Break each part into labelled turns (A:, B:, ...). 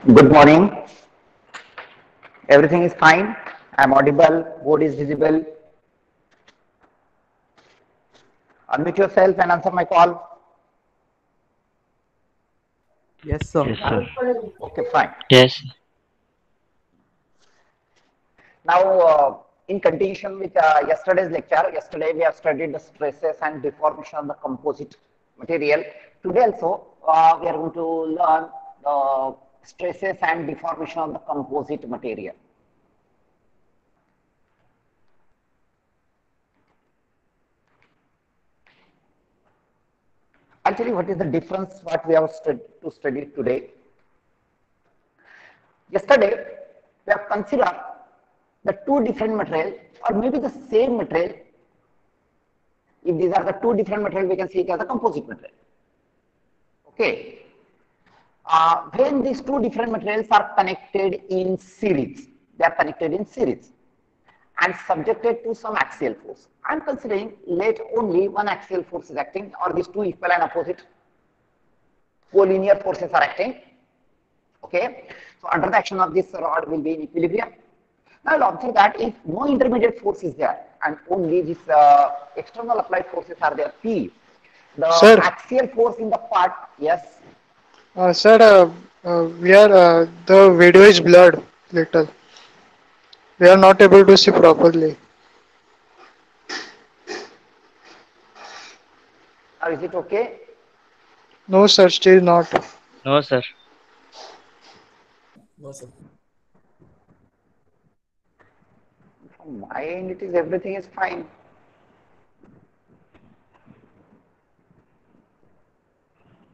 A: Good morning. Everything is fine. I'm audible. Board is visible. Unmute yourself and answer my call.
B: Yes, sir.
C: Yes, sir.
A: Okay, fine.
C: Yes.
A: Now, in continuation with yesterday's lecture, yesterday we have studied the stresses and deformation of the composite material. Today also, we are going to learn the stresses and deformation of the composite material. Actually, what is the difference what we have to study today? Yesterday, we have considered the two different material or maybe the same material. If these are the two different material, we can see it as a composite material. Okay. When these two different materials are connected in series, they are connected in series and subjected to some axial force. I am considering let only one axial force is acting or these two equal and opposite collinear forces are acting. Okay, so under the action of this rod will be in equilibrium. Now you'll observe that if no intermediate force is there and only this external applied forces are there, P, the
D: Sir,
A: axial force in the part, yes,
D: sir, we are the video is blurred little. We are not able to see properly.
A: or is it okay?
D: No, sir, still not.
C: No, sir.
B: No, sir.
A: From my end, it is everything is fine.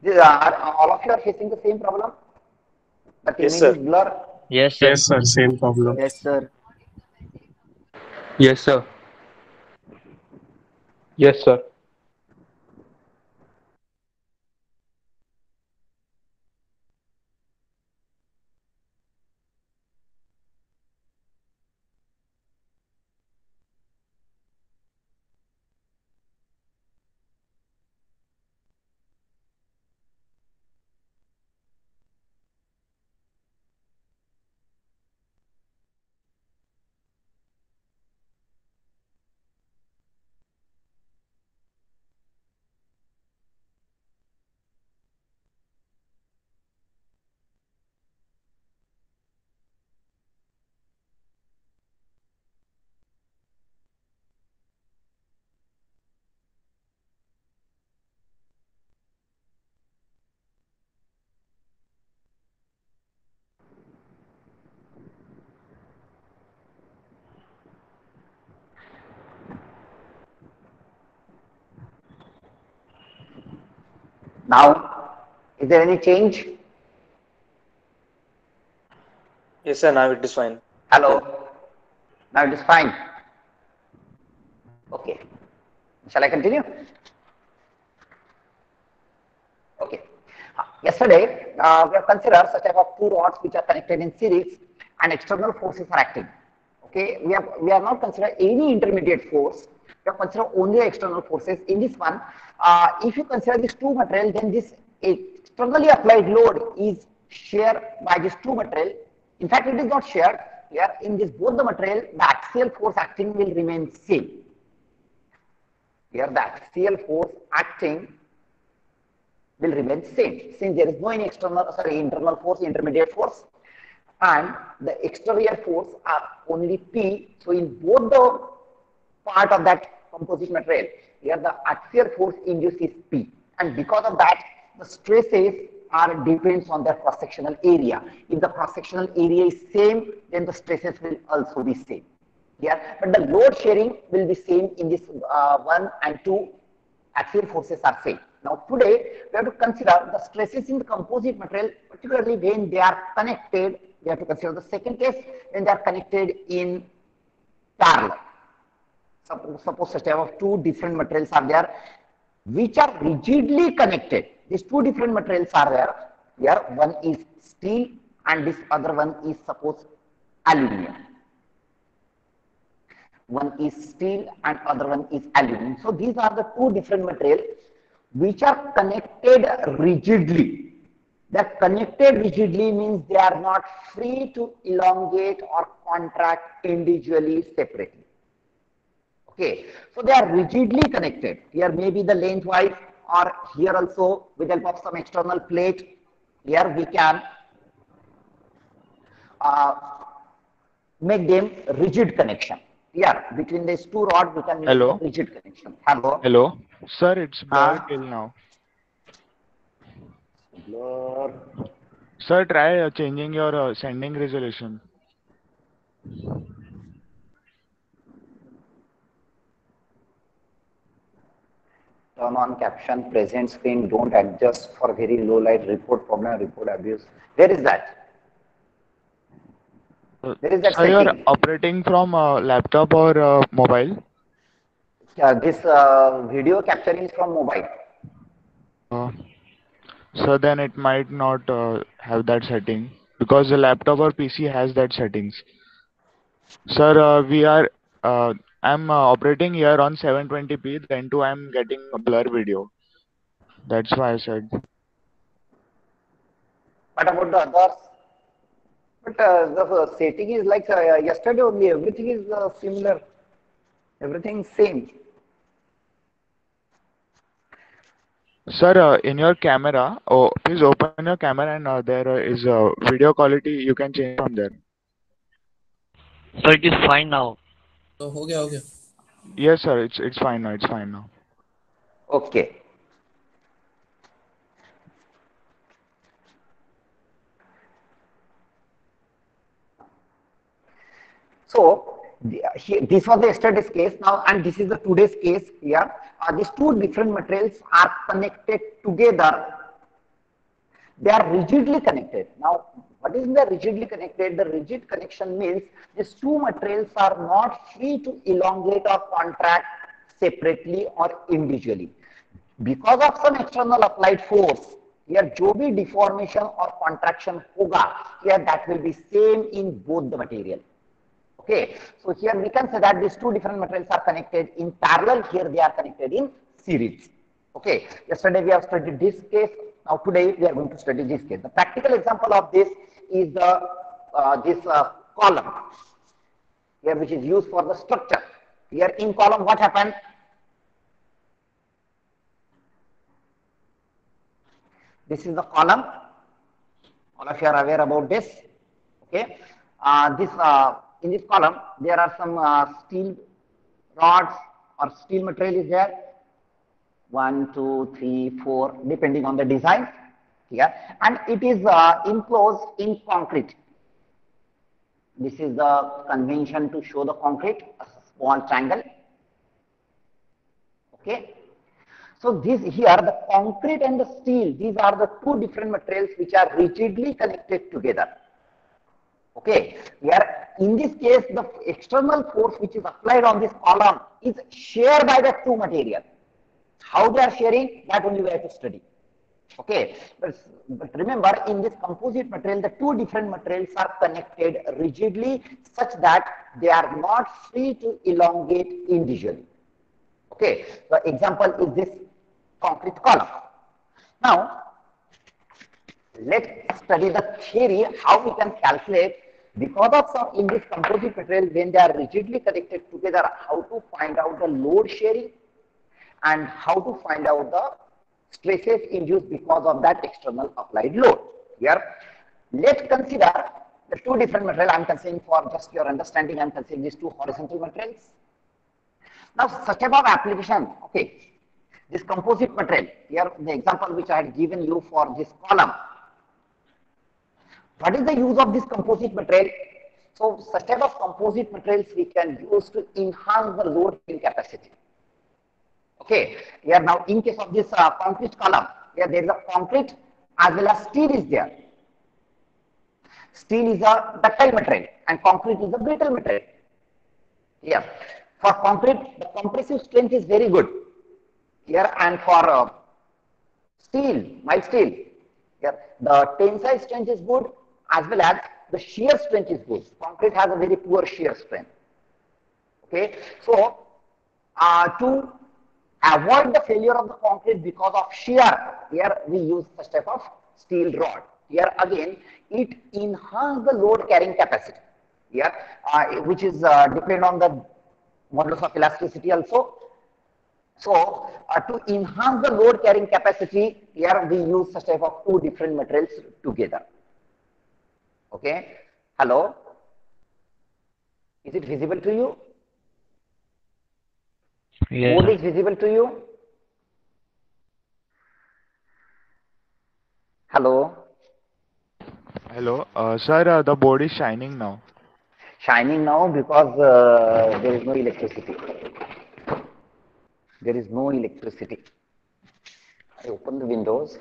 A: Are all of you are facing the same problem? The
E: Yes,
A: image
E: sir.
A: is blur.
C: Yes, sir.
F: Yes, sir, same problem.
B: Yes, sir.
G: Yes, sir. Yes, sir.
A: Now, is there any change?
E: Yes, sir. Now it is fine.
A: Hello. Now it is fine. Okay. Shall I continue? Okay. Yesterday, we have considered such type of two rods which are connected in series and external forces are acting. Okay, we have not considered any intermediate force. We have considered only external forces. In this one, if you consider these two material, then this externally applied load is shared by these two material. In fact, it is not shared. Here, in this both the material, the axial force acting will remain same. Here, the axial force acting will remain same since there is no any internal force, intermediate force, and the exterior force are only P. So in both the part of that composite material, here the axial force induced is P, and because of that, the stresses are depends on their cross sectional area. If the cross sectional area is same, then the stresses will also be same. Yeah, but the load sharing will be same in this 1 and 2 axial forces are same. Now today we have to consider the stresses in the composite material, particularly when they are connected. We have to consider the second case when they are connected in parallel. Suppose such type of two different materials are there which are rigidly connected. These two different materials are there. Here one is steel and this other one is suppose aluminum. One is steel and other one is aluminum. So these are the two different materials which are connected rigidly. That connected rigidly means they are not free to elongate or contract individually separately. Okay, so they are rigidly connected. Here maybe the lengthwise, or here also with the help of some external plate. Here we can uh, make them rigid connection. Here between these two rods we can make
B: Hello,
A: rigid connection. Hello.
B: hello. Sir, it's blurred
A: Uh,
B: till now.
A: blur.
B: Sir, try changing your sending resolution.
A: Turn on caption, present screen, don't adjust for very low light, report problem, report abuse. Where is that? There is that
B: Sir, you're
A: setting.
B: operating from laptop or mobile?
A: This video capturing is from mobile.
B: Uh, so then it might not have that setting because the laptop or PC has that settings. Sir, I'm operating here on 720p. Then too, I'm getting a blur video. That's why I said.
A: What about the others? But the setting is like yesterday only. Everything is similar. Everything same.
B: Sir, in your camera, oh, please open your camera and there is video quality. You can change from there.
C: So it is fine now.
F: तो हो गया
B: Yes, sir. It's fine now. It's fine now.
A: Okay. So this was the yesterday's case now, and this is the today's case here. These two different materials are connected together. They are rigidly connected. Now, what is the rigidly connected? The rigid connection means these two materials are not free to elongate or contract separately or individually. Because of some external applied force, here जो भी deformation or contraction होगा, here that will be same in both the material. Okay, so here we can say that these two different materials are connected in parallel. Here they are connected in series. Okay, yesterday we have studied this case. Now today we are going to study this case. The practical example of this is the this column here, which is used for the structure. Here in column, what happened? This is the column. All of you are aware about this. Okay, in this column there are some steel rods or steel material is there. 1, 2, 3, 4, depending on the design. Here, and it is enclosed in concrete. This is the convention to show the concrete, a small triangle. Okay. So this here, the concrete and the steel, these are the two different materials which are rigidly connected together. Okay, here in this case, the external force which is applied on this column is shared by the two materials. How they are sharing, that only we have to study. Okay, but remember, in this composite material, the two different materials are connected rigidly such that they are not free to elongate individually. Okay, the example is this concrete column. Now, let's study the theory how we can calculate, because of some in this composite material when they are rigidly connected together, how to find out the load sharing and how to find out the stresses induced because of that external applied load. Here, let's consider the two different materials. I am considering for just your understanding, I am considering these two horizontal materials. Now, such type of application, okay, this composite material, here the example which I had given you for this column. What is the use of this composite material? So, such type of composite materials we can use to enhance the load capacity. Okay, here now in case of this concrete column, here there is a concrete as well as steel is there. Steel is a ductile material and concrete is a brittle material. Here, for concrete, the compressive strength is very good. Here, and for steel, mild steel, here the tensile strength is good as well as the shear strength is good. Concrete has a very poor shear strength. Okay, so to avoid the failure of the concrete because of shear, here we use such type of steel rod. Here again, it enhances the load carrying capacity. Here, which is depend on the modulus of elasticity also. So, to enhance the load carrying capacity, here we use such type of two different materials together. Okay. Hello. Is it visible to you?
C: Yes,
A: Board
C: sir.
A: is visible to you? Hello.
B: Hello, sir. The board is shining now.
A: Shining now because there is no electricity. There is no electricity. I open the windows.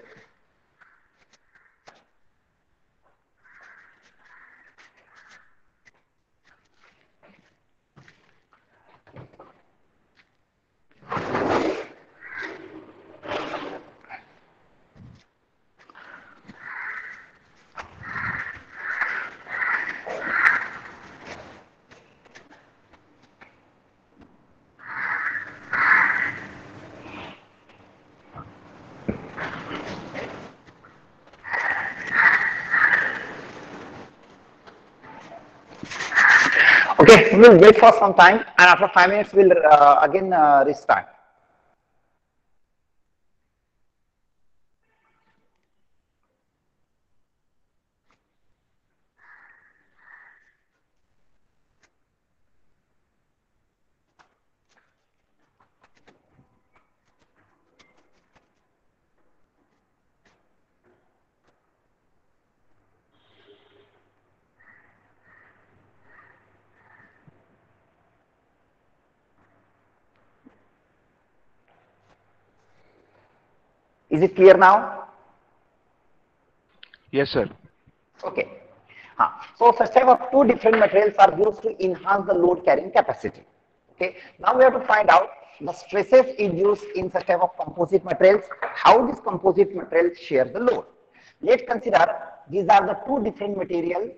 A: Okay, we'll wait for some time, and after 5 minutes, we'll again restart. Is it clear now?
B: Yes, sir.
A: Okay. So such type of two different materials are used to enhance the load carrying capacity. Okay. Now we have to find out the stresses induced in such type of composite materials, how these composite materials share the load. Let's consider these are the two different materials.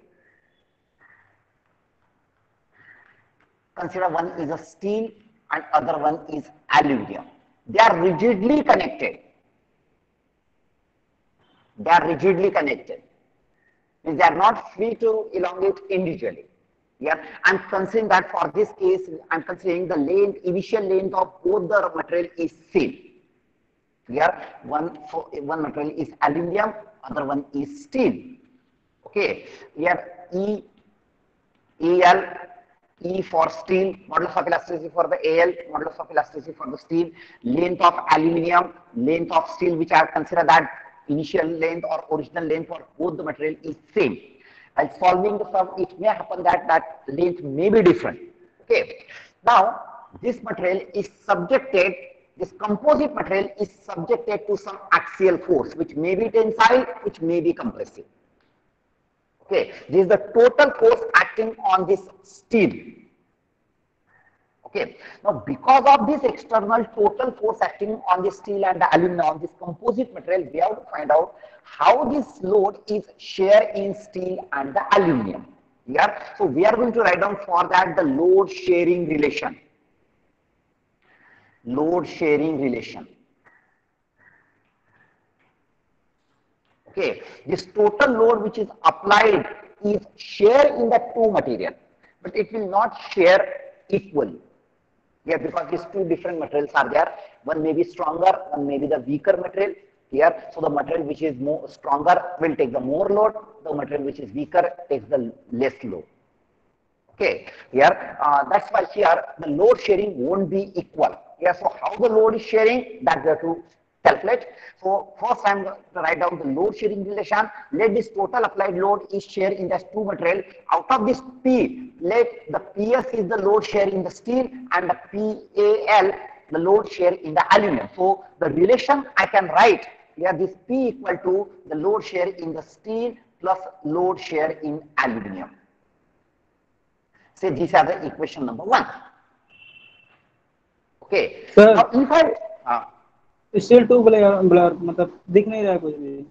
A: Consider one is a steel and other one is aluminum. They are rigidly connected. They are rigidly connected. Means they are not free to elongate individually. Yeah, I'm considering that for this case, I'm considering the length, initial length of both the material is same. Here, one material is aluminum, other one is steel. Okay, here EL, E for steel, modulus of elasticity for the AL, modulus of elasticity for the steel, length of aluminum, length of steel, which I have considered that initial length or original length for both the material is same. While solving the sum, it may happen that length may be different. Okay. Now, this material is subjected, this composite material is subjected to some axial force, which may be tensile, which may be compressive. Okay, this is the total force acting on this steel. Okay, now because of this external total force acting on the steel and the aluminum, on this composite material, we have to find out how this load is shared in steel and the aluminum. Yeah, so we are going to write down for that the load sharing relation. Load sharing relation. Okay, this total load which is applied is shared in the two material, but it will not share equally. Yeah, because these two different materials are there. One may be stronger, one may be the weaker material. Here, so the material which is more stronger will take the more load. The material which is weaker takes the less load. Okay, here that's why here the load sharing won't be equal. Yeah, so how the load is sharing, that we have to calculate. So first I'm going to write down the load sharing relation. Let this total applied load is shared in the two material. Out of this P, let the PS is the load share in the steel and the PAL the load share in the aluminum. So the relation I can write here, this P equal to the load share in the steel plus load share in aluminum. Say these are the equation number 1. Okay.
F: Sir,
A: now if I
F: still too blur blur मतलब दिख नहीं रहा है कुछ भी.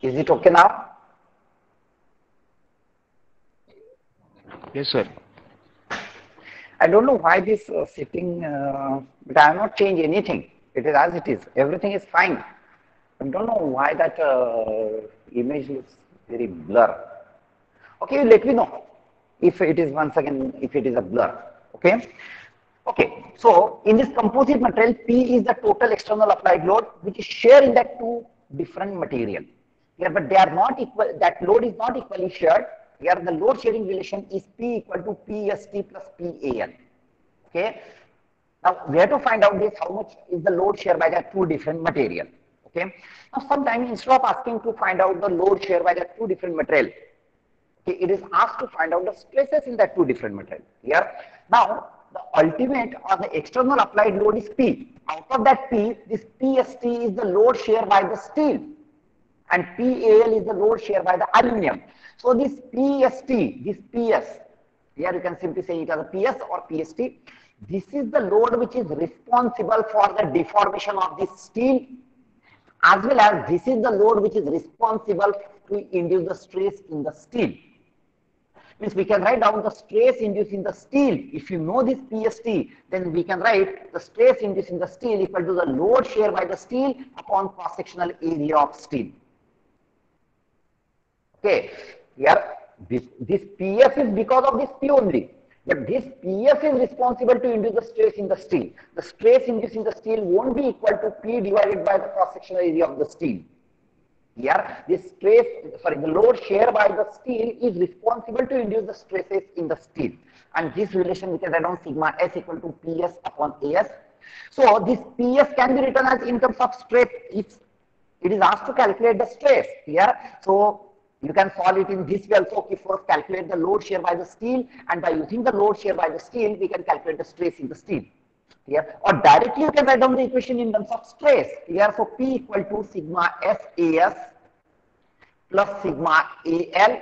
A: Is it okay now?
B: Yes, sir.
A: I don't know why this setting, but I have not changed anything. It is as it is. Everything is fine. I don't know why that image looks very blur. Okay, you let me know if it is once again, if it is a blur. Okay. Okay. So in this composite material, P is the total external applied load which is shared in that two different material. Here, but they are not equal. That load is not equally shared. Here, the load sharing relation is P equal to PST plus PAL. Okay. Now we have to find out this how much is the load shared by the two different material. Okay. Now sometimes instead of asking to find out the load shared by the two different material, okay, it is asked to find out the stresses in that two different material. Here. Now the ultimate or the external applied load is P. Out of that P, this PST is the load shared by the steel, and PAL is the load shared by the aluminum. So this PST, this PS, here you can simply say it as a PS or PST. This is the load which is responsible for the deformation of this steel, as well as this is the load which is responsible to induce the stress in the steel. Means we can write down the stress induced in the steel. If you know this PST, then we can write the stress induced in the steel equal to the load shared by the steel upon cross-sectional area of steel. Okay, here this PF is because of this P only. But this PF is responsible to induce the stress in the steel. The stress induced in the steel won't be equal to P divided by the cross-sectional area of the steel. Here, this stress, the load shared by the steel is responsible to induce the stresses in the steel. And this relation we can write down sigma S equal to PS upon AS. So this PS can be written as in terms of stress if it is asked to calculate the stress here. So you can solve it in this way also. If first calculate the load shared by the steel, and by using the load shared by the steel, we can calculate the stress in the steel. Here, or directly you can write down the equation in terms of stress. Here, so P equal to sigma SAS plus sigma AL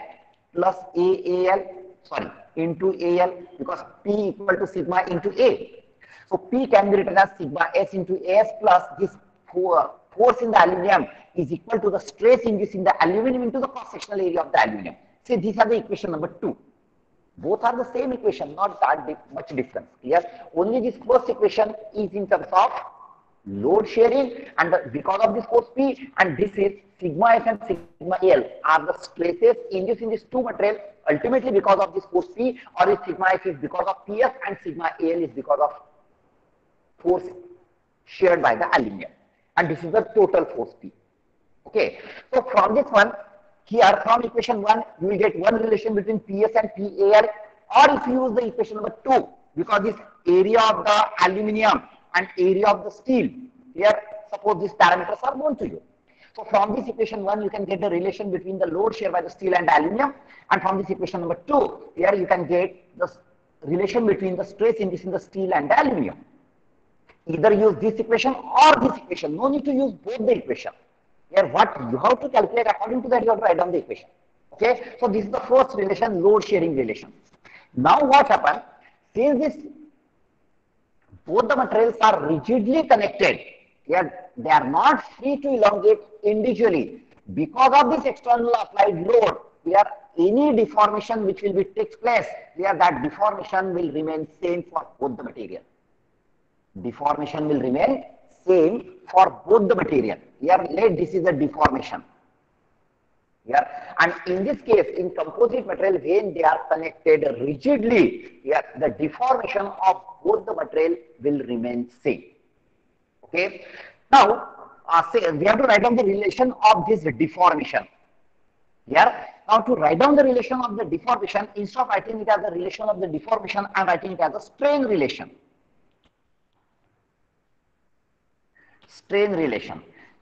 A: plus AAL, into AL, because P equal to sigma into A. So P can be written as sigma S into AS plus this force in the aluminum is equal to the stress induced in the aluminum into the cross-sectional area of the aluminum. See, these are the equation number 2. Both are the same equation, not that much difference. Yes, only this first equation is in terms of load sharing, and because of this force P, and this is sigma S and sigma L are the stresses induced in these two materials ultimately because of this force P, or is sigma S is because of PS and sigma Al is because of force shared by the aluminum, and this is the total force P. Okay, so from this one, here from equation 1, you will get one relation between PS and PAL, or if you use the equation number 2, because this area of the aluminum and area of the steel, here suppose these parameters are known to you. So from this equation 1, you can get the relation between the load shared by the steel and aluminum, and from this equation number 2, here you can get the relation between the stress induced in the steel and the aluminum. Either use this equation or this equation, no need to use both the equation. Here what you have to calculate, according to that you have to write down the equation. Okay, so this is the first relation, load sharing relation. Now what happens, since this both the materials are rigidly connected, here they are not free to elongate individually. Because of this external applied load, here any deformation which will be takes place, here that deformation will remain same for both the material. Deformation will remain same for both the material. Here let this is a deformation. Here, and in this case, in composite material, when they are connected rigidly, here the deformation of both the material will remain same. Okay. Now, say we have to write down the relation of this deformation. Here, now to write down the relation of the deformation, instead of writing it as the relation of the deformation, I am writing it as a strain relation. Strain relation.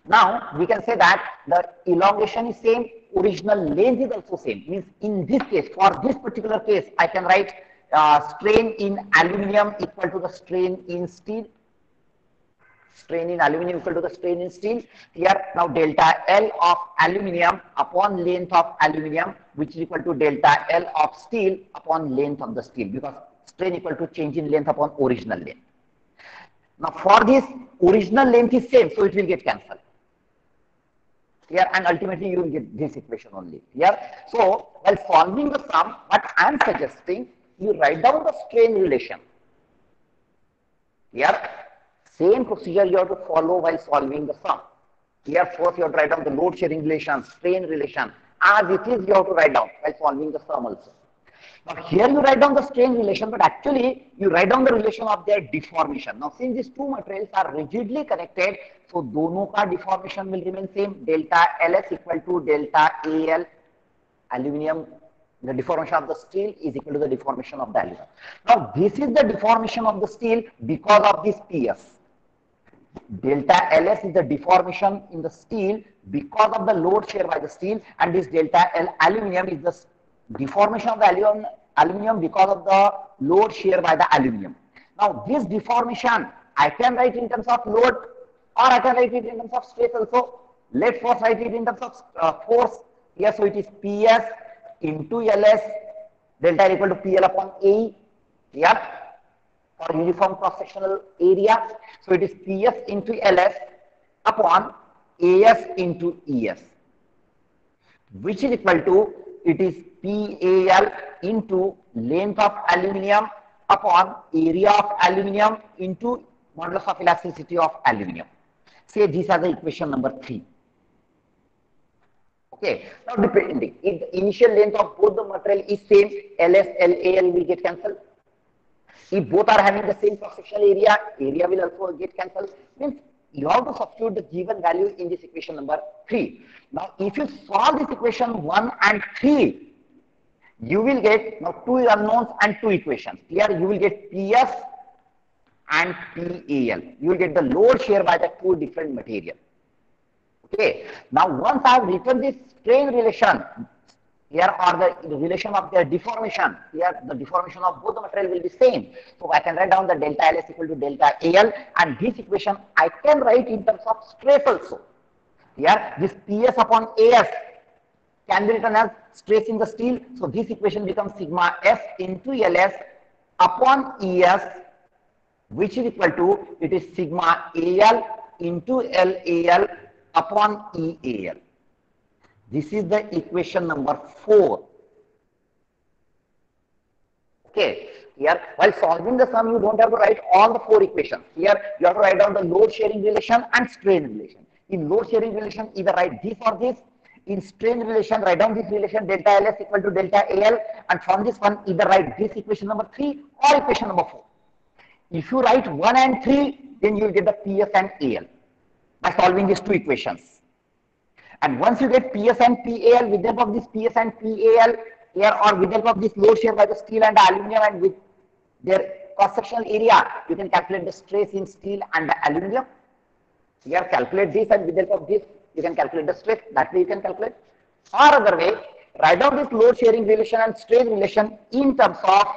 A: Now we can say that the elongation is same, original length is also same. Means in this case, for this particular case, I can write strain in aluminum equal to the strain in steel. Strain in aluminum equal to the strain in steel. Here now delta L of aluminum upon length of aluminum, which is equal to delta L of steel upon length of the steel, because strain equal to change in length upon original length. Now for this, original length is same, so it will get cancelled. Here, and ultimately you will get this equation only. Here, so while solving the sum, what I am suggesting, you write down the strain relation. Here, same procedure you have to follow while solving the sum. Here, first you have to write down the load sharing relation, strain relation, as it is you have to write down while solving the sum also. Now here you write down the strain relation, but actually you write down the relation of their deformation. Now since these two materials are rigidly connected, so दोनों का deformation will remain same. Delta LS equal to delta AL. Aluminium, the deformation of the steel is equal to the deformation of the aluminum. Now this is the deformation of the steel because of this PS. Delta LS is the deformation in the steel because of the load share by the steel, and this delta L aluminium is the deformation of the aluminium because of the load share by the aluminium. Now this deformation I can write in terms of load, or I can write it in terms of stress also. Let's first write it in terms of force. Here, so it is PS into LS, delta equal to PL upon AE. Yep, for uniform cross-sectional area. So it is PS into LS upon AS into ES, which is equal to, it is PAL into length of aluminium upon area of aluminium into modulus of elasticity of aluminium. Say these are the equation number 3. Okay, now depending if the initial length of both the material is same, LS, LAL will get cancelled. If both are having the same cross-sectional area, area will also get cancelled. Means you have to substitute the given value in this equation number 3. Now, if you solve this equation 1 and 3, you will get now 2 unknowns and 2 equations. Here you will get PS and PAL. You will get the load share by the 2 different materials. Okay. Now, once I have written this strain relation here, or the relation of their deformation, here the deformation of both the material will be same. So I can write down the delta LS equal to delta AL, and this equation I can write in terms of stress also. Here this PS upon AS can be written as stress in the steel. So this equation becomes sigma F into LS upon ES, which is equal to, it is sigma AL into LAL upon EAL. This is the equation number 4. Okay. Here, while solving the sum, you don't have to write all the 4 equations. Here, you have to write down the load sharing relation and strain relation. In load sharing relation, either write this or this. In strain relation, write down this relation delta LS equal to delta AL, and from this one, either write this equation number 3 or equation number 4. If you write 1 and 3, then you will get the PS and AL by solving these 2 equations. And once you get PS and PAL, with the help of this PS and PAL here, or with the help of this load share by the steel and the aluminum, and with their cross-sectional area, you can calculate the stress in steel and the aluminum. Here, calculate this, and with the help of this, you can calculate the stress. That way you can calculate. Or other way, write down this load sharing relation and strain relation in terms of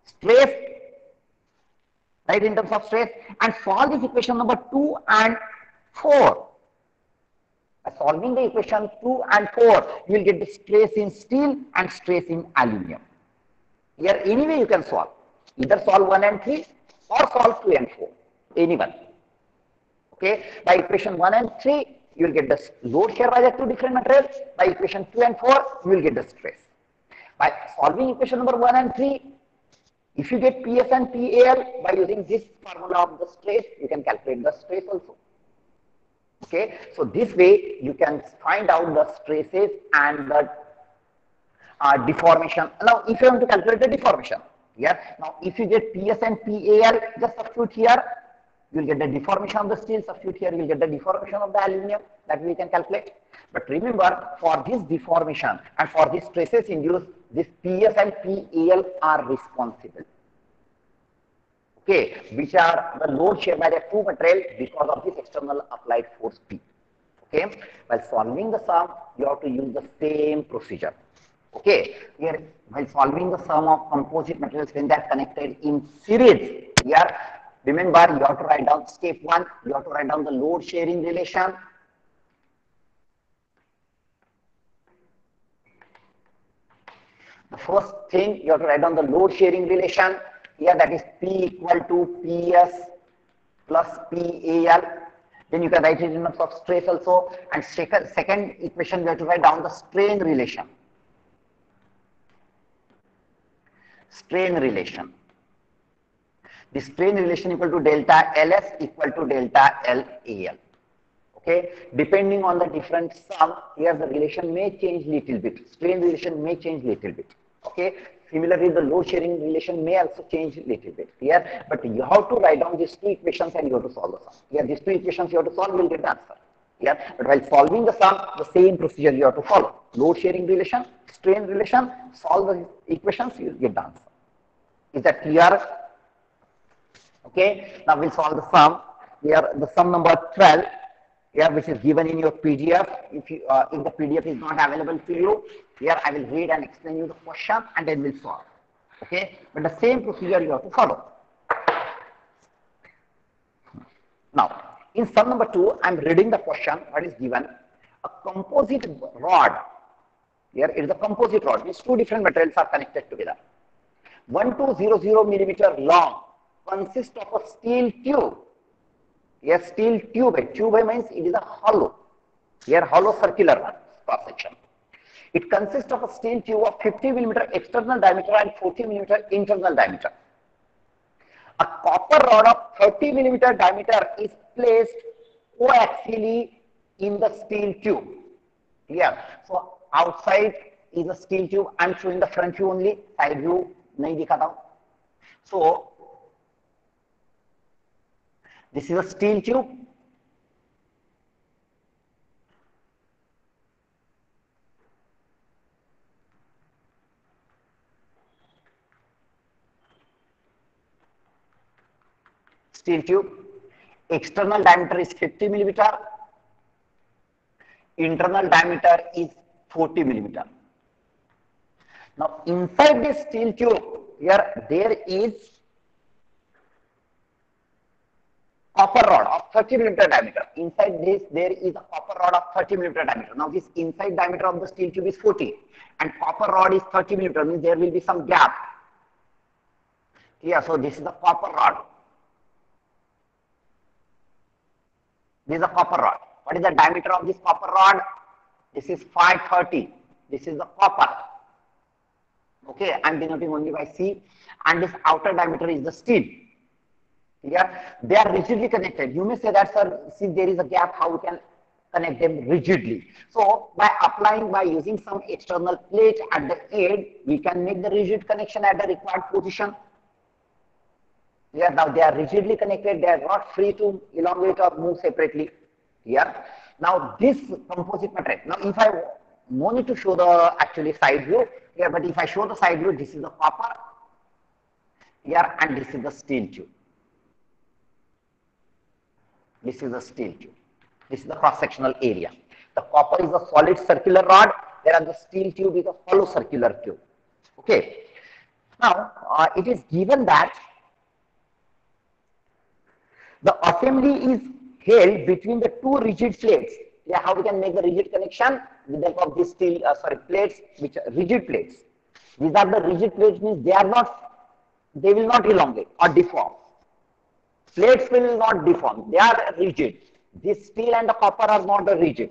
A: stress, right, in terms of stress, and solve this equation number 2 and 4. By solving the equation 2 and 4, you will get the stress in steel and stress in aluminum. Here, anyway you can solve. Either solve 1 and 3 or solve 2 and 4. Anyone. Okay. By equation 1 and 3, you will get the load share by the 2 different materials. By equation 2 and 4, you will get the stress. By solving equation number 1 and 3, if you get PS and PAL, by using this formula of the stress, you can calculate the stress also. Okay, so this way you can find out the stresses and the deformation. Now, if you want to calculate the deformation, yeah. Now, if you get PS and PAL, just substitute here, you will get the deformation of the steel. Substitute here, you will get the deformation of the aluminum. That we can calculate. But remember, for this deformation and for these stresses induced, this PS and PAL are responsible. Okay, which are the load share by the 2 materials because of this external applied force P. Okay, while solving the sum, you have to use the same procedure. Okay, here while solving the sum of composite materials when they are connected in series, here remember you have to write down step 1. You have to write down the load sharing relation. The first thing you have to write down the load sharing relation. Here that is P equal to PS plus PAL. Then you can write it in terms of stress also. And second equation, we have to write down the strain relation. Strain relation. The strain relation equal to delta LS equal to delta LAL. Okay, depending on the different sum, here the relation may change little bit. Strain relation may change little bit. Okay, similarly the load sharing relation may also change little bit here, but you have to write down these two equations and you have to solve the sum. Here these two equations you have to solve, will get the answer. Here, but while solving the sum, the same procedure you have to follow. Load sharing relation, strain relation, solve the equations, you get the answer. Is that clear? Okay, now we'll solve the sum. Here the sum number 12. Here, which is given in your PDF. If the PDF is not available to you, here I will read and explain you the question and then we'll solve. Okay, but the same procedure you have to follow. Now, in sum number 2, I'm reading the question. What is given? A composite rod. Here it is a composite rod. These two different materials are connected together. 1200 millimeter long, consists of a steel tube. Here steel tube. Tube means it is a hollow. Here hollow circular cross section. It consists of a steel tube of 50 millimeter external diameter and 40 millimeter internal diameter. A copper rod of 30 millimeter diameter is placed coaxially in the steel tube. Here, so outside is a steel tube. I am showing the front view only, side view nahi dikhata hu. So this is a steel tube. Steel tube. External diameter is 50 millimeter. Internal diameter is 40 millimeter. Now inside this steel tube, here there is copper rod of 30 millimeter diameter. Inside this, there is a copper rod of 30 millimeter diameter. Now, this inside diameter of the steel tube is 40, and copper rod is 30 millimeter. Means there will be some gap. Yeah. So this is the copper rod. This is a copper rod. What is the diameter of this copper rod? This is 530. This is the copper. Okay, I'm denoting only by C, and this outer diameter is the steel. Yeah, they are rigidly connected. You may say that, sir, since there is a gap, how we can connect them rigidly? So by using some external plate at the end, we can make the rigid connection at the required position. Yeah, now they are rigidly connected. They are not free to elongate or move separately. Yeah. Now this composite material. Now if I no need to show the actually side view here, but if I show the side view, this is the copper here, and this is the steel tube. This is the steel tube. This is the cross-sectional area. The copper is a solid circular rod, whereas the steel tube is a hollow circular tube. Okay. Now, it is given that the assembly is held between the two rigid plates. Yeah, how we can make the rigid connection with the help of these steel, plates, which are rigid plates. These are the rigid plates, means they will not elongate or deform. Plates will not deform, they are rigid. This steel and the copper are not rigid.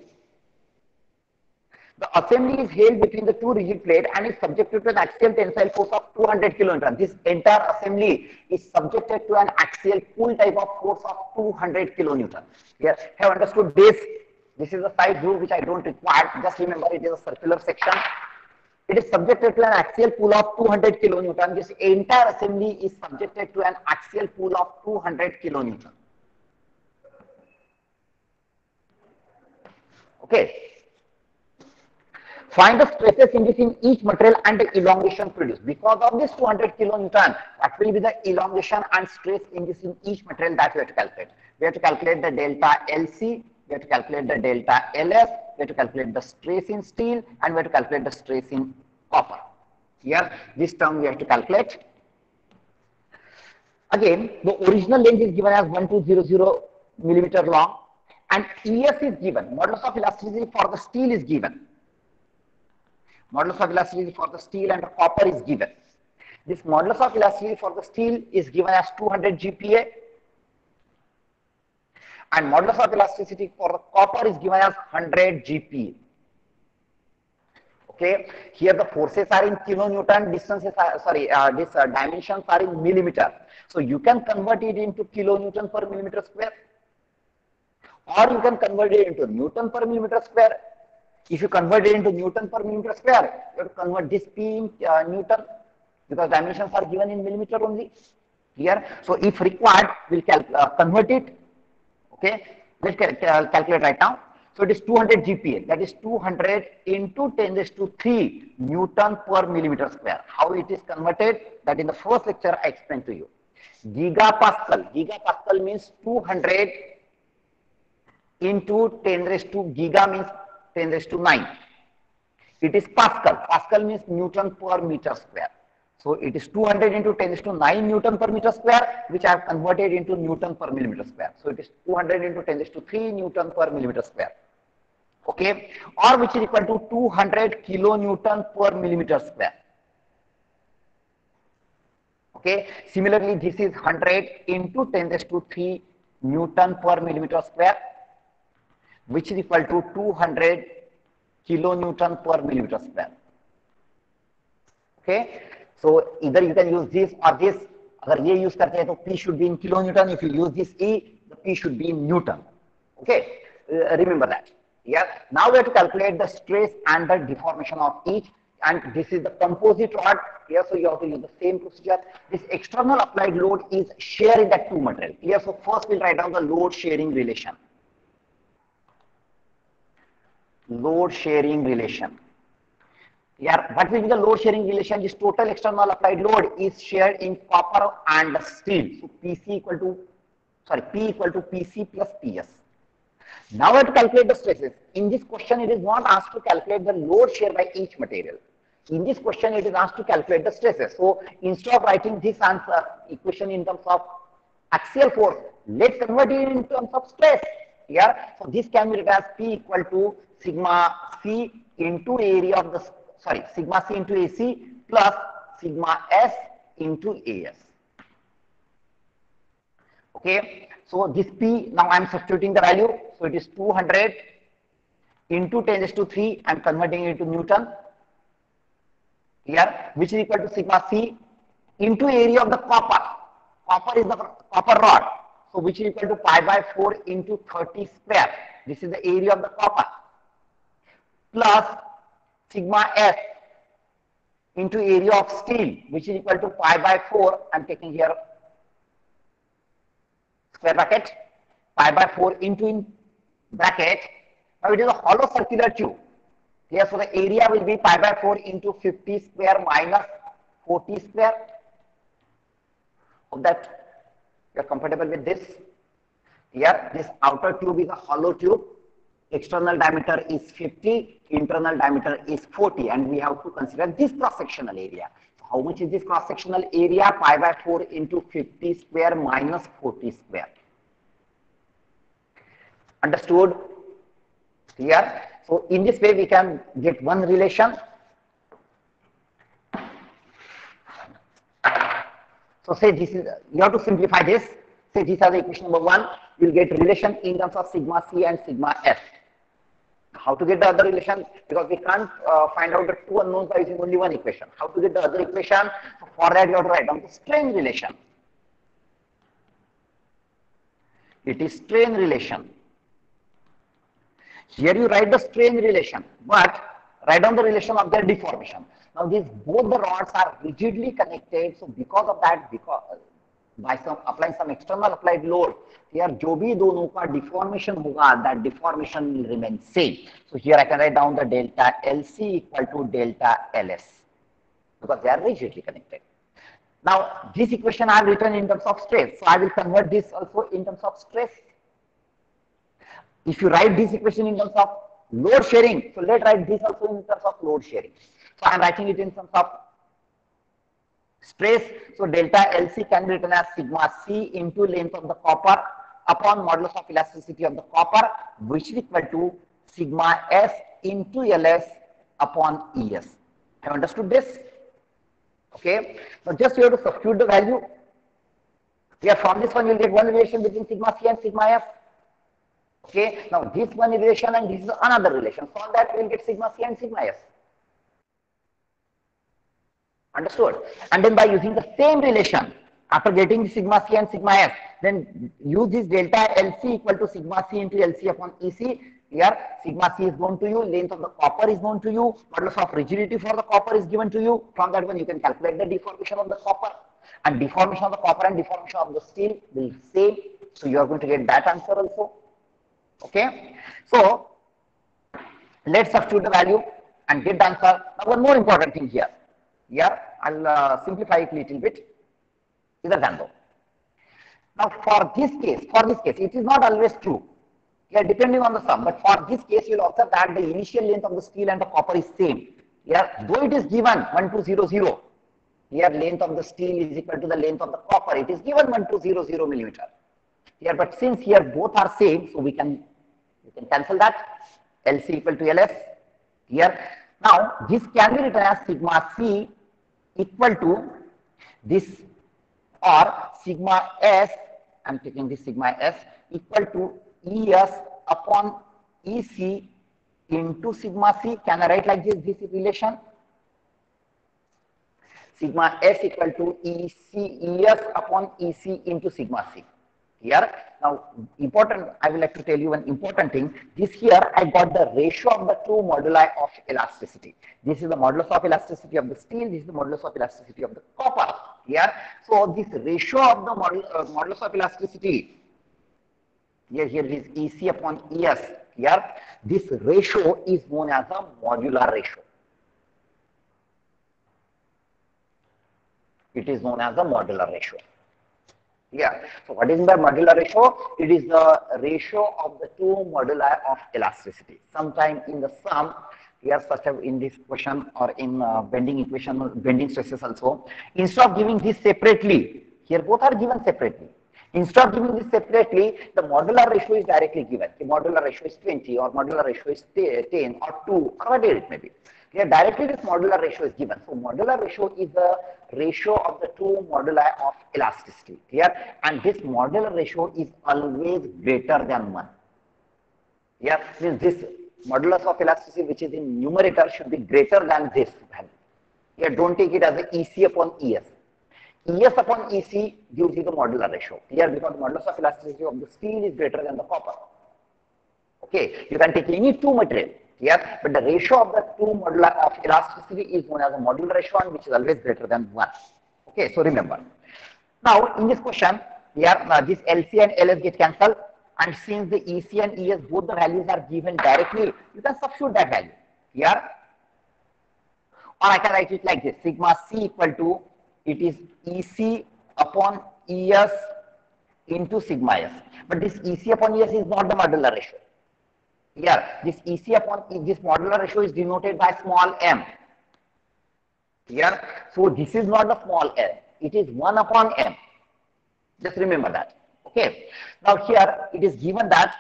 A: The assembly is held between the two rigid plates and is subjected to an axial tensile force of 200 kilonewton. This entire assembly is subjected to an axial pull type of force of 200 kilonewton. Yes, have understood this? This is the side view which I don't require. Just remember, it is a circular section. It is subjected to an axial pull of 200 kilonewton. This entire assembly is subjected to an axial pull of 200 kilonewton. Okay. Find the stresses inducing each material and the elongation produced. Because of this 200 kilonewton, what will be the elongation and stress inducing each material that we have to calculate? We have to calculate the delta LC, we have to calculate the delta LS, we have to calculate the stress in steel, and we have to calculate the stress in copper. Here, this term we have to calculate. Again, the original length is given as 1200 millimeter long, and ES is given. Modulus of elasticity for the steel is given. Modulus of elasticity for the steel and the copper is given. This modulus of elasticity for the steel is given as 200 GPa, and modulus of elasticity for the copper is given as 100 GPa. Okay, here the forces are in kilonewton, distances are, dimensions are in millimeter. So you can convert it into kilonewton per millimeter square, or you can convert it into Newton per millimeter square. If you convert it into Newton per millimeter square, you have to convert this P in Newton, because dimensions are given in millimeter only here. So if required, we'll convert it. Okay, let's calculate right now. So it is 200 GPa, that is 200 into 10 raised to 3 Newton per millimeter square. How it is converted, that in the first lecture I explained to you. Gigapascal means 200 into 10 raised to, giga means 10 raised to 9. It is Pascal. Pascal means Newton per meter square. So it is 200 into 10 raised to 9 Newton per meter square, which I have converted into Newton per millimeter square. So it is 200 into 10 raised to 3 Newton per millimeter square. Okay, or which is equal to 200 kilonewton per millimeter square. Okay, similarly, this is 100 into 10 raised to 3 Newton per millimeter square, which is equal to 200 kilonewton per millimeter square. Okay, so either you can use this or this. अगर ये use करते हैं तो P should be in kilonewton. If you use this E, the P should be in Newton. Okay, remember that. Yeah. Now we have to calculate the stress and the deformation of each. And this is the composite rod. Here, so you have to use the same procedure. This external applied load is sharing that two material. Here, so first we'll write down the load sharing relation. Load sharing relation. Yeah, what will be the load sharing relation? This total external applied load is shared in copper and steel. So P equal to PC plus PS. Now we have to calculate the stresses. In this question, it is not asked to calculate the load shared by each material. In this question, it is asked to calculate the stresses. So instead of writing this answer equation in terms of axial force, let's convert it in terms of stress. Here, so this can be written as P equal to sigma C into area of the sigma C into AC plus sigma S into AS. Okay, so this P, now I am substituting the value. So it is 200 into 10 raised to 3. I am converting it to Newton here, which is equal to sigma C into area of the copper. Copper is the copper rod. So which is equal to pi by 4 into 30 square. This is the area of the copper. Plus sigma S into area of steel, which is equal to pi by 4. I am taking here square bracket, pi by 4 into in bracket. Now it is a hollow circular tube. Here, so the area will be pi by 4 into 50 square minus 40 square. Hope that you are comfortable with this. Here, this outer tube is a hollow tube. External diameter is 50, internal diameter is 40, and we have to consider this cross-sectional area. So how much is this cross-sectional area? Pi by 4 into 50 square minus 40 square. Understood? Here. So in this way we can get one relation. So say this is, you have to simplify this. Say these are the equation number 1. You will get relation in terms of sigma C and sigma S. How to get the other relation? Because we can't find out the two unknowns by using only one equation. How to get the other equation? So for that you have to write down the strain relation. It is strain relation. Here you write the strain relation, but write down the relation of their deformation. Now these both the rods are rigidly connected, so because of that, by applying some external applied load, here जो भी दोनों का deformation होगा, that deformation will remain same. So here I can write down the delta LC equal to delta LS because they are rigidly connected. Now this equation I have written in terms of stress, so I will convert this also in terms of stress. If you write this equation in terms of load sharing, so let's write this also in terms of load sharing. So I am writing it in terms of stress. So delta LC can be written as sigma C into length of the copper upon modulus of elasticity of the copper, which is equal to sigma S into LS upon ES. Have you understood this? Okay. Now just you have to substitute the value. Here from this one you will get one relation between sigma C and sigma F. Okay, now this one relation and this is another relation. So on that we will get sigma C and sigma S. Understood? And then by using the same relation, after getting sigma C and sigma S, then use this delta LC equal to sigma C into LC upon EC. Here, sigma C is known to you, length of the copper is known to you, modulus of rigidity for the copper is given to you. From that one, you can calculate the deformation of the copper. And deformation of the copper and deformation of the steel will be same. So you are going to get that answer also. Okay. So let's substitute the value and get the answer. Now, one more important thing here. Here, I'll simplify it a little bit. Either than though. Now, for this case, it is not always true. Here, depending on the sum, but for this case, you will observe that the initial length of the steel and the copper is same. Here, though it is given 1200, here length of the steel is equal to the length of the copper. It is given 1200 millimeter. Here, but since here both are same, so we can cancel that. LC equal to LS. Here, now this can be written as sigma C equal to this, or sigma S, I am taking this sigma S equal to ES upon EC into sigma C. Can I write like this relation? Sigma S equal to ES upon EC into sigma C. Here, now important, I would like to tell you one important thing. This here, I got the ratio of the two moduli of elasticity. This is the modulus of elasticity of the steel, this is the modulus of elasticity of the copper. Here, so this ratio of the modulus of elasticity, here it is EC upon ES. Here, this ratio is known as a modular ratio. It is known as the modular ratio. Yeah. So what is the modular ratio? It is the ratio of the two moduli of elasticity. Sometime in the sum, here such as in this question or in bending equation or bending stresses also, instead of giving this separately, here both are given separately. Instead of giving this separately, the modular ratio is directly given. The modular ratio is 20 or modular ratio is 10 or 2 or whatever it may be. Here directly this modular ratio is given. So modular ratio is the ratio of the two moduli of elasticity here, and this modular ratio is always greater than 1. Here this modulus of elasticity which is in numerator should be greater than this value. Here don't take it as a EC upon ES. ES upon EC gives you the modular ratio. Here because the modulus of elasticity of the steel is greater than the copper. Okay, you can take any two material. Here, but the ratio of the two moduli of elasticity is known as a modular ratio, and which is always greater than 1. Okay, so remember. Now, in this question, here this LC and LS get cancelled, and since the EC and ES both the values are given directly, you can substitute that value here, or I can write it like this: sigma C equal to it is EC upon ES into sigma S. But this EC upon ES is not the modular ratio. Here, this EC upon this modular ratio is denoted by small m. Here, so this is not the small m, it is 1 upon m. Just remember that. Okay. Now here it is given that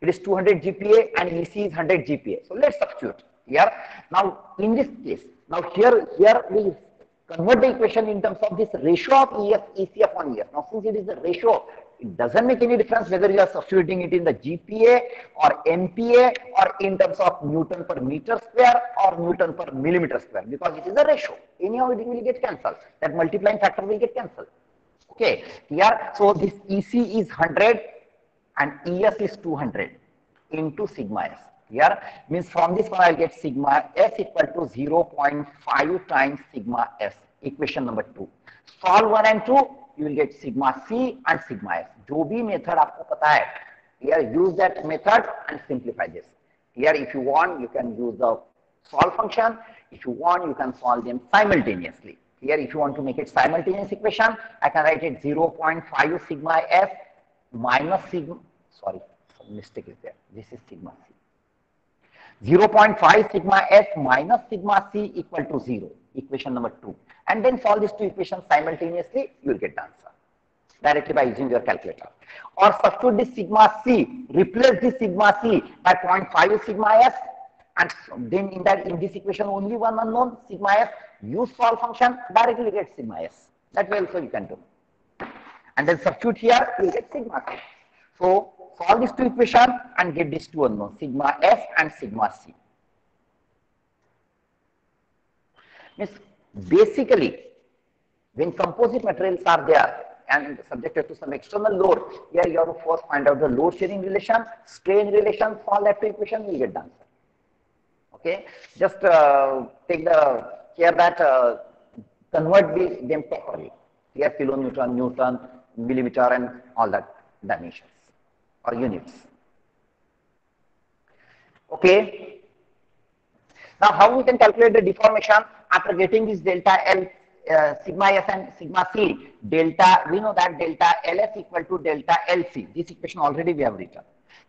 A: it is 200 GPa and EC is 100 GPa. So let's substitute here. Now in this case, now here we convert the equation in terms of this ratio of EC upon ES. Now since it is the ratio, it doesn't make any difference whether you are substituting it in the GPa or MPa or in terms of Newton per meter square or Newton per millimeter square, because it is a ratio. Anyhow, it will get cancelled. That multiplying factor will get cancelled. Okay, here, so this EC is 100 and ES is 200 into sigma S. Here means from this one I will get sigma S equal to 0.5 times sigma S. Equation number 2. Solve 1 and 2. You will get sigma C and sigma S. जो भी method आपको पता है, here use that method and simplify this. Here if you want, you can use the solve function. If you want, you can solve them simultaneously. Here if you want to make it simultaneous equation, I can write it 0.5 sigma S minus sigma, sorry, some mistake is there. This is sigma C. 0.5 sigma S minus sigma C equal to 0. Equation number 2. And then solve these two equations simultaneously, you will get the answer directly by using your calculator. Or substitute this sigma C, replace this sigma C by 0.5 sigma S, and then in this equation only one unknown, sigma S, use solve function, directly get sigma S. That way also you can do. And then substitute here, you will get sigma C. So solve these two equations and get these two unknowns, sigma F and sigma C. Means basically, when composite materials are there and subjected to some external load, here you have to first find out the load sharing relation, strain relation, solve that two equation, you will get the answer. Okay, just take the care that convert them properly. Here kilonewton, newton, millimeter, and all that dimensions or units. Okay. Now, how we can calculate the deformation after getting this delta L, sigma S and sigma C? Delta, we know that delta LS equal to delta LC. This equation already we have written.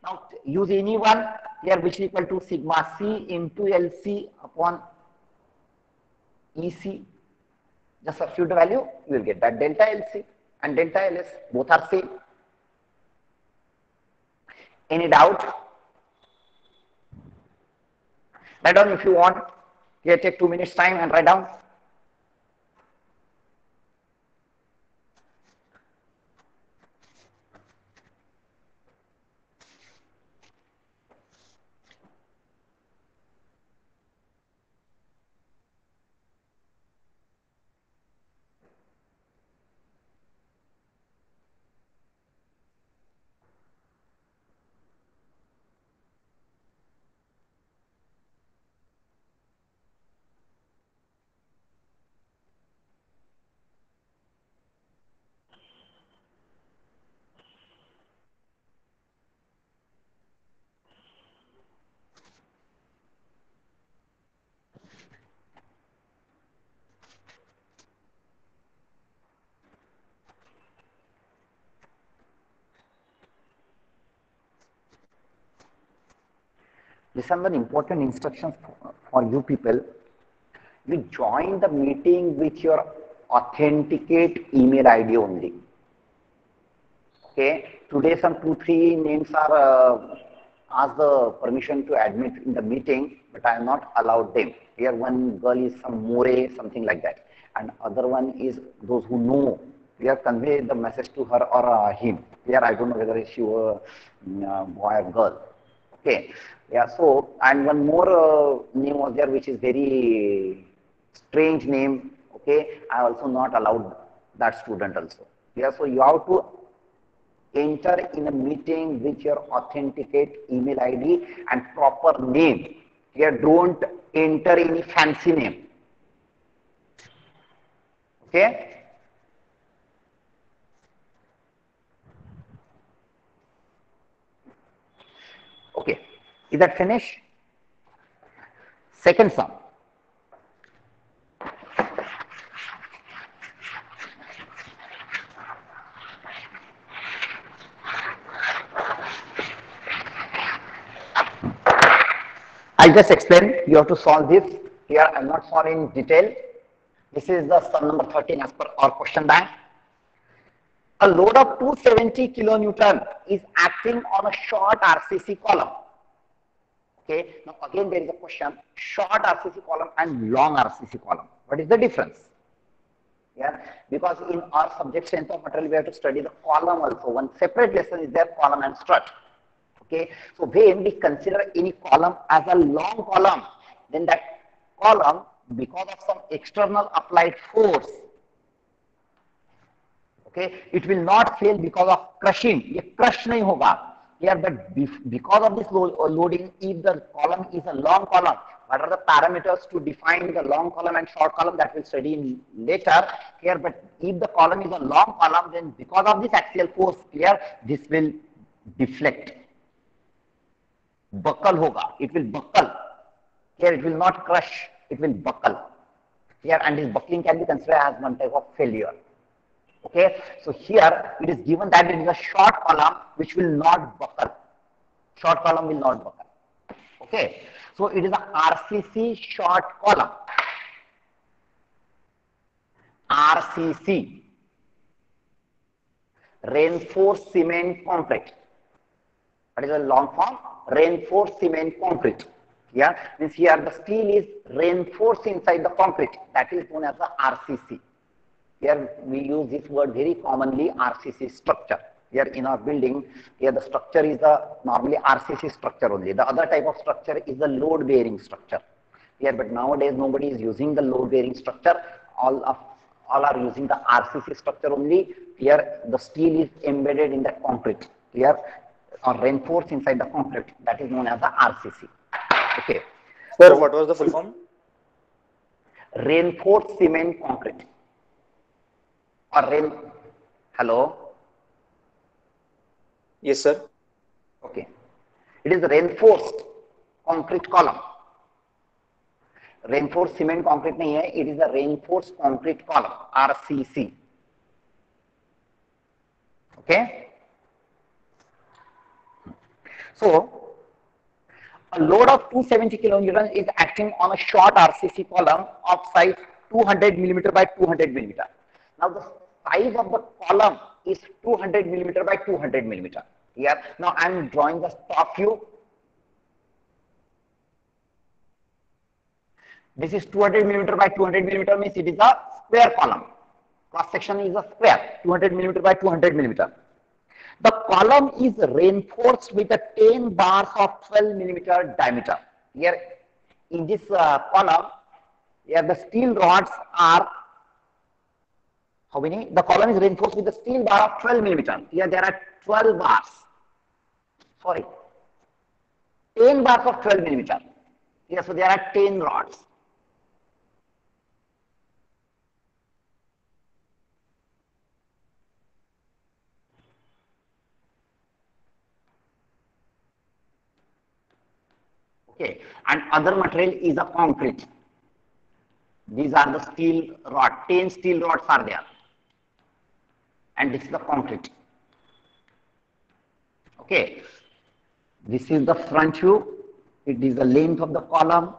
A: Now, use any one here which is equal to sigma C into LC upon EC. Just substitute the value, you will get that delta LC and delta LS, both are same. Any doubt? Write down if you want. Here, take 2 minutes time and write down. Listen, the important instructions for you people. You join the meeting with your authenticate email ID only. Okay. Today some 2-3 names are asked the permission to admit in the meeting, but I have not allowed them. Here one girl is some More, something like that, and other one is those who know. We have conveyed the message to her or him. Here I don't know whether she was boy or girl. Okay. Yeah, so, and one more name was there which is very strange name. Okay, I also not allowed that student also. Yeah, so you have to enter in a meeting with your authenticate email ID and proper name. Here, don't enter any fancy name. Okay. Okay. Is that finished? Second sum. I just explained, you have to solve this. Here I am not solving in detail. This is the sum number 13 as per our question bank. A load of 270 kilonewton is acting on a short RCC column. Okay, now again there is a question, short RCC column and long RCC column. What is the difference? Yeah, because in our subject strength of material we have to study the column also. One separate lesson is there, column and strut. Okay, so when we consider any column as a long column, then that column, because of some external applied force, okay, it will not fail because of crushing. ये crush नहीं होगा. Here, but because of this loading, if the column is a long column, what are the parameters to define the long column and short column, that we'll study in later. Here, but if the column is a long column, then because of this axial force, here this will deflect. Buckle hoga, it will buckle. Here it will not crush, it will buckle. Here, and this buckling can be considered as one type of failure. Okay, so here it is given that it is a short column which will not buckle. Short column will not buckle. Okay, so it is a RCC short column. RCC, reinforced cement concrete. What is the long form? Reinforced cement concrete. Yeah, means here the steel is reinforced inside the concrete. That is known as the RCC. Here we use this word very commonly, RCC structure. Here in our building, here the structure is a normally RCC structure only. The other type of structure is the load bearing structure. Here, but nowadays nobody is using the load bearing structure. All are using the RCC structure only. Here the steel is embedded in the concrete. Here or reinforced inside the concrete. That is known as the RCC. Okay.
E: Sir,
A: So,
E: what was the full form?
A: reinforced cement concrete. Or hello.
E: Yes, sir.
A: Okay. It is reinforced concrete column. Reinforced cement concrete nahi hai, it is a reinforced concrete column, RCC. Okay. So, a load of 270 kilonewton is acting on a short RCC column of size 200 millimeter by 200 millimeter. Now the size of the column is 200 millimeter by 200 millimeter. Here, now I am drawing the top view. This is 200 millimeter by 200 millimeter means it is a square column. Cross section is a square, 200 millimeter by 200 millimeter. The column is reinforced with a 10 bars of 12 millimeter diameter. Here in this column, here the steel rods are, how many? The column is reinforced with a steel bar of 12 millimeter. Here there are 12 bars. Sorry, 10 bars of 12 millimeter. Here, so there are 10 rods. Okay, and other material is a concrete. These are the steel rod, 10 steel rods are there. And this is the concrete. Okay, this is the front view. It is the length of the column.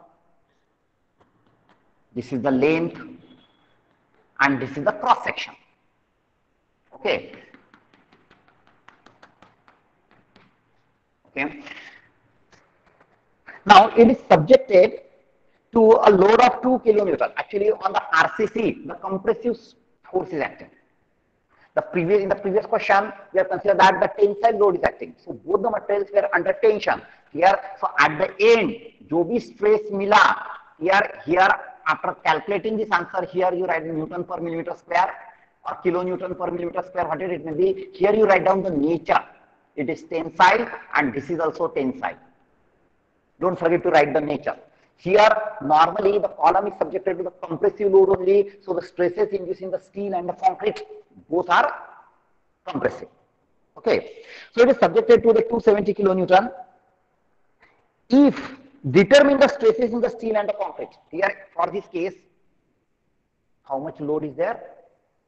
A: This is the length. And this is the cross section. Okay. Okay. Now it is subjected to a load of 2 kilonewton. Actually, on the RCC, the compressive force is acting. In the previous question, we have considered that the tensile load is acting. So both the materials were under tension. Here, so at the end, जो भी stress मिला, here after calculating this answer, here you write Newton per millimeter square or kilonewton per millimeter square, whatever it may be. Here you write down the nature. It is tensile and this is also tensile. Don't forget to write the nature. Here, normally the column is subjected to the compressive load only, so the stresses induced in the steel and the concrete both are compressive. Okay, so it is subjected to the 270 kilonewton. If determine the stresses in the steel and the concrete. Here, for this case, how much load is there?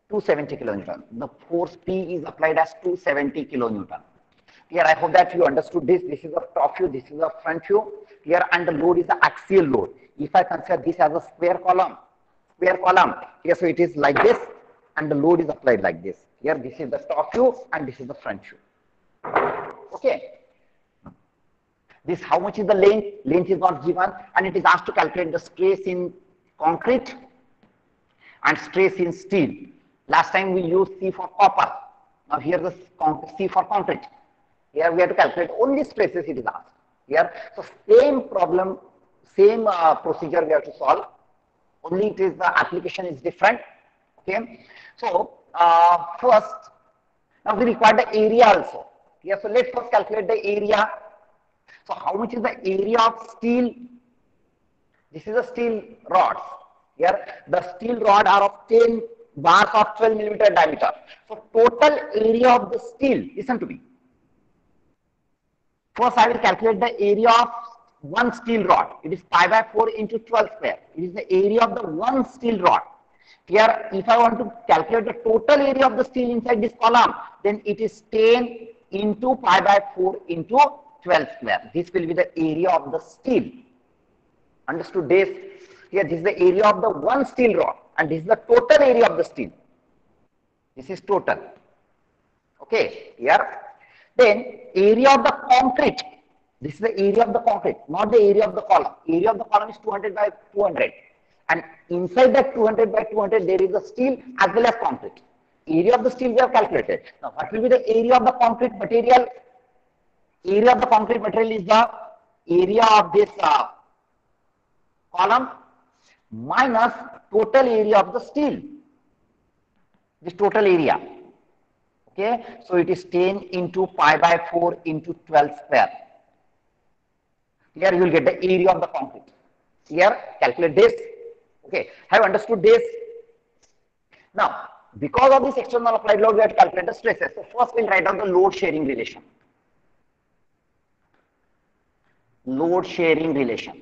A: 270 kilonewton. The force P is applied as 270 kilonewton. Here, I hope that you understood this. This is the top view, this is the front view. Here, and the load is the axial load. If I consider this as a square column, here, so it is like this, and the load is applied like this. Here, this is the top view, and this is the front view. Okay. This, how much is the length? Length is not given, and it is asked to calculate the stress in concrete and stress in steel. Last time we used C for copper. Now here the C for concrete. Here we have to calculate only stresses it is asked. Here, so same problem, same procedure we have to solve. Only it is the application is different. Okay. So first, now we require the area also. Here, so let's first calculate the area. So how much is the area of steel? This is a steel rods. Here the steel rod are of 10 bars of 12 millimeter diameter. So total area of the steel, listen to me. First I will calculate the area of one steel rod. It is pi by 4 into 12 square. It is the area of the one steel rod. Here if I want to calculate the total area of the steel inside this column, then it is 10 into pi by 4 into 12 square. This will be the area of the steel. Understood this? Here this is the area of the one steel rod and this is the total area of the steel. This is total. Okay, here. Then area of the concrete. This is the area of the concrete, not the area of the column. Area of the column is 200 by 200. And inside that 200 by 200 there is a steel as well as concrete. area of the steel we have calculated. Now, what will be the area of the concrete material? Area of the concrete material is the area of this column minus total area of the steel. This total area. Okay, so it is 10 into pi by 4 into 12 square. Here you will get the area of the concrete. Here, calculate this. Okay, have you understood this? Now, because of this external applied load, we have to calculate the stresses. So first we'll write down the load sharing relation. Load sharing relation.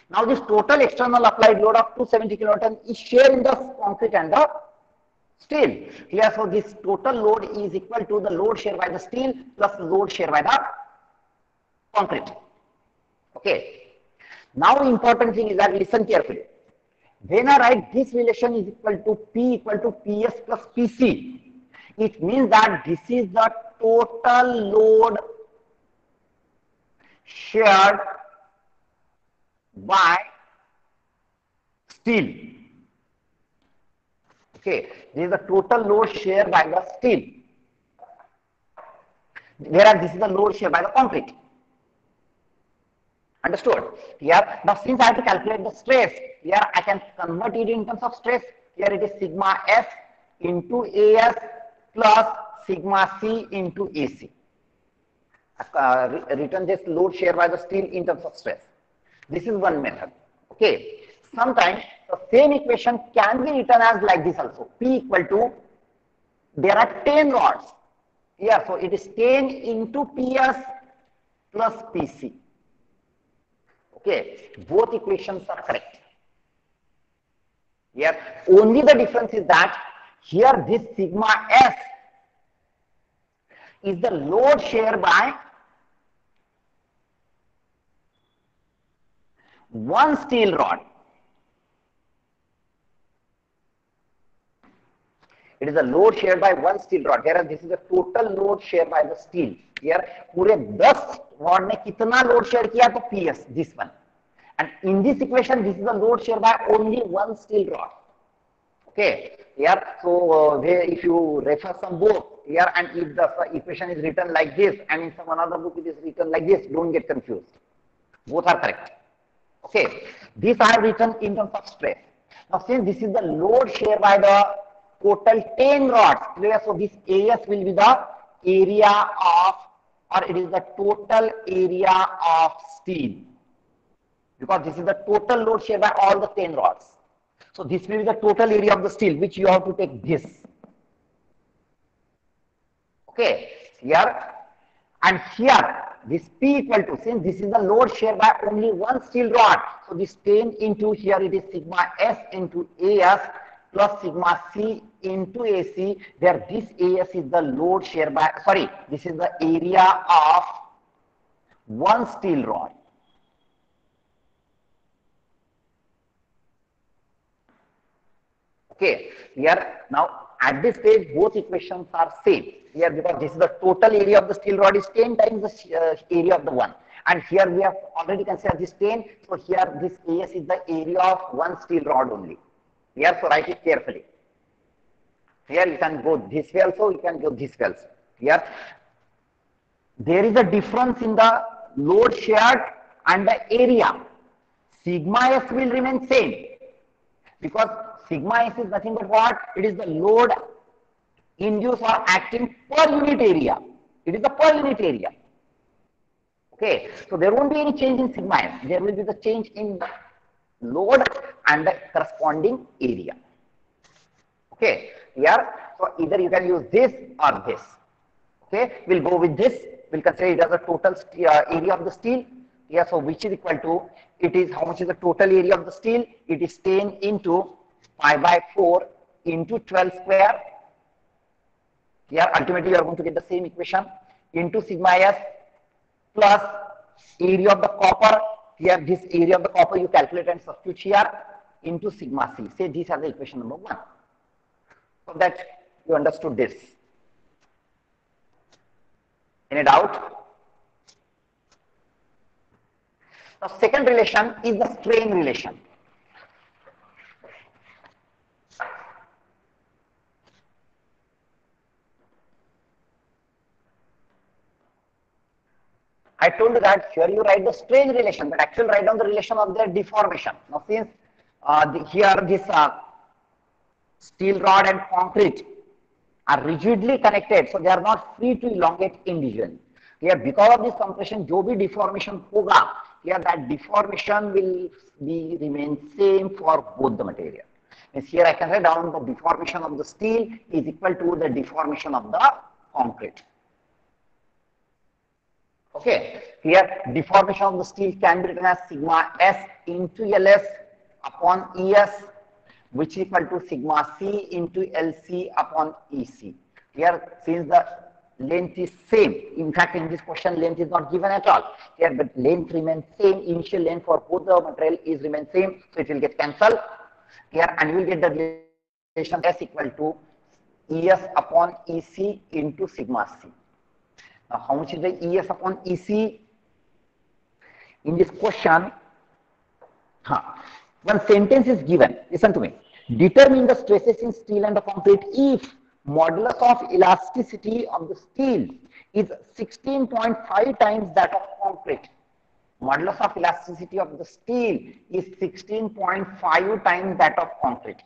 A: Now this total external applied load of 270 kilonewton is shared in the concrete and the steel. Here, so this total load is equal to the load shared by the steel plus load shared by the concrete. Okay. Now important thing is that listen carefully. When I write this relation is equal to P equal to PS plus PC, it means that this is the total load shared by steel. Okay, this is the total load shared by the steel. Whereas this is the load shared by the concrete. Understood? Here, now since I have to calculate the stress, here I can convert it in terms of stress. Here it is sigma S into AS plus sigma C into AC. Written this load shared by the steel in terms of stress. This is one method. Okay. Sometimes the same equation can be written as like this also. P equal to, there are 10 rods. Here, so it is 10 into PS plus PC. Okay, both equations are correct. Here, only the difference is that here this sigma S is the load shared by one steel rod. It is a load shared by one steel rod. Whereas this is the total load shared by the steel. Here, पूरे 10 rod ने कितना load share किया तो PS, this one. And in this equation, this is the load shared by only one steel rod. Okay. Here, so if you refer some book here, and if the equation is written like this, and in some another book it is written like this, don't get confused. Both are correct. Okay. This I have written in terms of stress. Now, since this is the load shared by the total 10 rods, so this AS will be the area of, or it is the total area of steel. Because this is the total load shared by all the 10 rods. So this will be the total area of the steel, which you have to take this. Okay, here and here, this P equal to, since this is the load shared by only one steel rod, so this 10 into here it is sigma S into AS plus sigma C into AC, where this AS is the load shared by, sorry, this is the area of one steel rod. Okay, here now at this stage both equations are same. Here, because this is the total area of the steel rod is 10 times the area of the one, and here we have already considered this 10. So here this AS is the area of one steel rod only. Here, so write it carefully. Here you can go this way also, you can go this way also. Here there is a difference in the load shared and the area. Sigma S will remain same, because sigma S is nothing but what? It is the load induced or acting per unit area. It is the per unit area. Okay, so there won't be any change in sigma S. There will be the change in load and the corresponding area. Okay, here, so either you can use this or this. Okay, we'll go with this. We'll consider it as a total area of the steel. Here, so which is equal to, it is, how much is the total area of the steel? It is 10 into pi by 4 into 12 square. Here, ultimately you are going to get the same equation, into sigma S plus area of the copper. Here, this area of the copper you calculate and substitute here into sigma C. Say these are the equation number 1. So that you understood this. Any doubt? Now, second relation is the strain relation. I told you that here you write the strain relation, but actually write down the relation of their deformation. Now since here this steel rod and concrete are rigidly connected, so they are not free to elongate individually. Here, because of this compression, जो भी deformation होगा, here that deformation will be remain same for both the material. Means here I can write down the deformation of the steel is equal to the deformation of the concrete. Okay, here deformation of the steel can be written as sigma S into LS upon ES, which is equal to sigma C into LC upon EC. Here, since the length is same, in fact, in this question, length is not given at all. Here, but length remains same. Initial length for both the material is remain same, so it will get cancelled. Here, and you will get the relation S equal to ES upon EC into sigma C. Now, how much is the ES upon EC? In this question, one sentence is given. Listen to me. Determine the stresses in steel and the concrete if modulus of elasticity of the steel is 16.5 times that of concrete. Modulus of elasticity of the steel is 16.5 times that of concrete.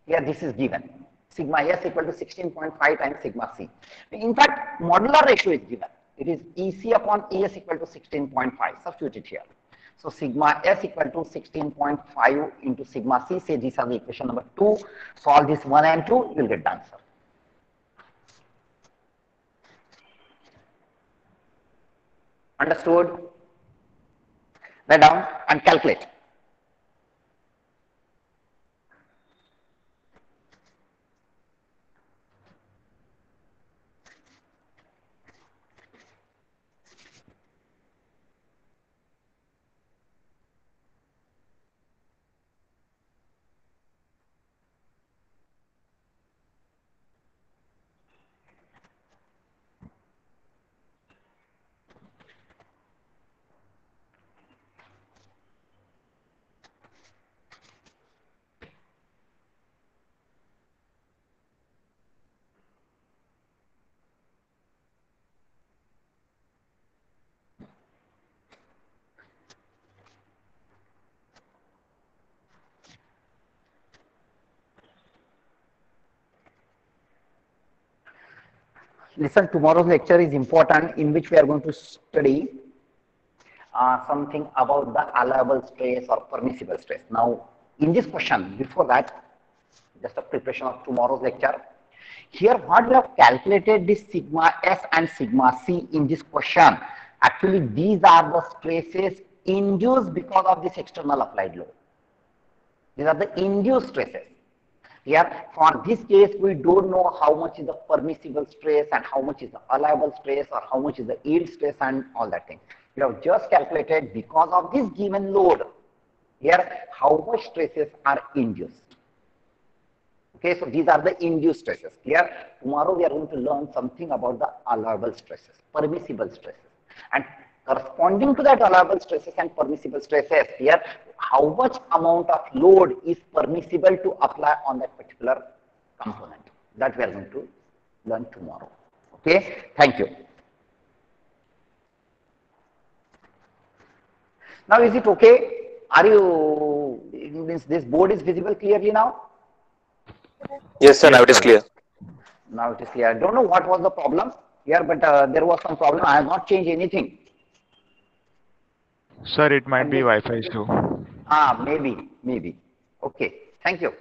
A: Here this is given. Sigma S equal to 16.5 times sigma C. In fact, modular ratio is given. It is EC upon ES equal to 16.5. Substitute it here. So sigma S equal to 16.5 into sigma C. Say these are the equation number 2. Solve this 1 and 2. You will get the answer. Understood? Write down and calculate. Listen, tomorrow's lecture is important, in which we are going to study something about the allowable stress or permissible stress. Now, in this question, before that, just a preparation of tomorrow's lecture. Here, what we have calculated this sigma S and sigma C in this question. Actually, these are the stresses induced because of this external applied load. These are the induced stresses. Here, for this case, we don't know how much is the permissible stress and how much is the allowable stress or how much is the yield stress and all that thing. We have just calculated because of this given load. Here, how much stresses are induced. Okay, so these are the induced stresses. Here, tomorrow we are going to learn something about the allowable stresses, permissible stresses. And corresponding to that allowable stresses and permissible stresses, here, how much amount of load is permissible to apply on that particular component. That we are going to learn tomorrow. Okay, thank you. Now, is it okay? Are you, means this board is visible clearly now?
E: Yes, sir. Now it is clear.
A: Now it is clear. I don't know what was the problem here, but there was some problem. I have not changed anything.
B: Sir, it might be Wi-Fi issue.
A: Maybe. Okay. Thank you.